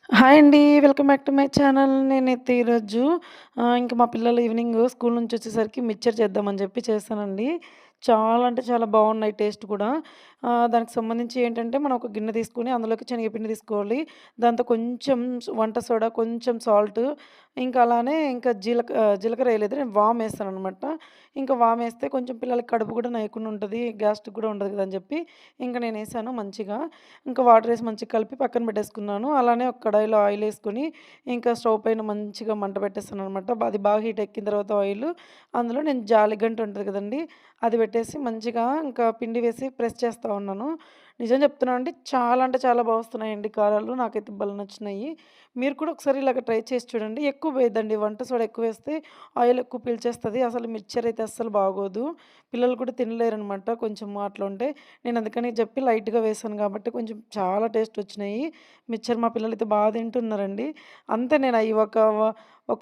Hi అండి. Welcome back to my channel. నేనైతే ఈరోజు ఇంక మా పిల్లలు ఈవినింగ్ స్కూల్ నుంచి వచ్చేసరికి మిక్చర్ చేద్దామని చెప్పి చేశానండి. చాలా అంటే చాలా బాగున్నాయి టేస్ట్ కూడా. దానికి సంబంధించి ఏంటంటే మనం ఒక గిన్నె తీసుకొని అందులోకి శనగపిండి తీసుకోవాలి. దాంతో కొంచెం వంట సోడా, కొంచెం సాల్ట్ ఇంకా అలానే ఇంకా జీలకర్ర వేయలేదు. నేను వామేస్తాననమాట. ఇంకా వామేస్తే కొంచెం పిల్లలకి కడుపు కూడా నయకుండా ఉంటది. గ్యాస్ట్రిక్ కూడా ఉండదు కదా అని చెప్పి ఇంక నేనేసాను మంచిగా. ఇంకా వాటరేసి మంచిగా కలిపి పక్కన పెట్టేసుకున్నాను. అలానే ఒక కడాయిలో ఆయిలేసుకొని, ఇంకా స్టవ్ పైన మంచిగా మంట పెట్టేసాననమాట. అది బాగా హీట్ ఎక్కిన తర్వాత ఆయిలు, అందులో నేను జాలిగంట ఉంటది కదండీ! అది పెట్టేసి మంచిగా ఇంకా పిండి వేసి ప్రెస్ చేస్తా ఉన్నాను. నిజం చెప్తున్నానండి, చాలా అంటే చాలా బా వస్తున్నాయండి కారాలు. నాకైతే భలే నచ్చినాయి. మీరు కూడా ఒకసారి ఇలాగ ట్రై చేసి చూడండి. ఎక్కువ వేయద్దండి. వంట సోడా ఎక్కువేస్తే ఆయిల్ ఎక్కువ పీల్చేస్తది. అసలు మిక్చర్ అయితే అస్సలు బాగోదు. పిల్లలు కూడా తినలేరనమాట కొంచెం అట్లా ఉంటే. నేను అందుకని చెప్పి లైట్‌గా వేశాను కాబట్టి కొంచెం చాలా టేస్టొచ్చినాయి. మిక్చర్ మా పిల్లలైతే తింటున్నారండి. అంతే నేను అయి ఒక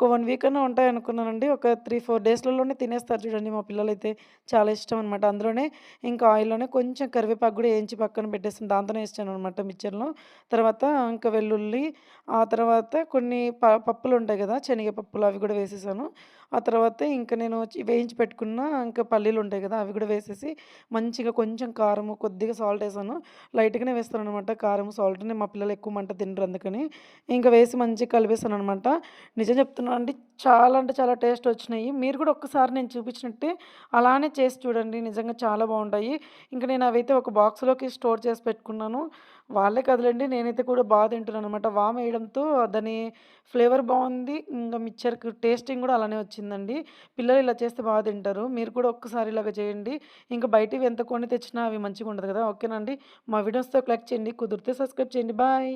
1 వీక్ అన్నా ఉంటాయనుకున్నానండి. ఒక 3, 4 డేస్‌లలోనే తినేస్తారు చూడండి మా పిల్లలైతే. చాలా ఇష్టం అనమాట. అందులోనే ఇంకా ఆయిల్‌లోనే కొంచెం కరివేపాకు గూడా ఏయించి పక్కన పెట్టేసాను. దాంతోనే ఏసాననమాట మిక్చర్‌లో. తర్వాత ఇంకా వెల్లుల్లి, ఆ తర్వాత కొన్ని పప్పులుంటాయి గదా! శనగ పప్పులు అవి గూడా వేసేసాను. ఆ తర్వాత ఇంక నేను వేయించి పెట్టుకున్న ఇంకా పల్లీలుంటాయి గదా! అవి గూడా వేసేసి మంచిగా కొంచెం కారము, కొద్దిగా సాల్టేసాను. లైట్‌గానే వేస్తాననమాట కారం, సాల్ట్. మా పిల్లలు ఎక్కువ మంట తినరు అందుకని. ఇంక వేసి మంచిగా కలిపేసాననమాట. నిజం చెప్తున్నానండి, చాలా అంటే చాలా టేస్టొచ్చినాయి. మీరు కూడా ఒక్కసారి నేను చూపించినట్టే అలానే చేసి చూడండి. నిజంగా చాలా బావుంటాయి. ఇంక నేను అవైతే ఒక బాక్స్‌లోకి స్టోర్ చేసి పెట్టుకున్నాను. వాళ్ళే కాదులెండి, నేనైతే కూడా తింటున్నాననమాట. వామేయడంతో దాని ఫ్లేవర్ బావుంది. ఇంక మిక్చర్‌కి టేస్టింగ్ కూడా అలానే వచ్చిందండి. పిల్లలు ఇలా చేస్తే తింటారు. మీరు కూడా ఒక్కసారి ఇలాగ చేయండి. ఇంక బయటివి ఎంత కొని తెచ్చినా అవి మంచిగుండదు గదా! ఓకేనా అండి. మా వీడియోస్‌తో లైక్ చేయండి. కుదిరితే సబ్స్క్రైబ్ చేయండి. బాయ్.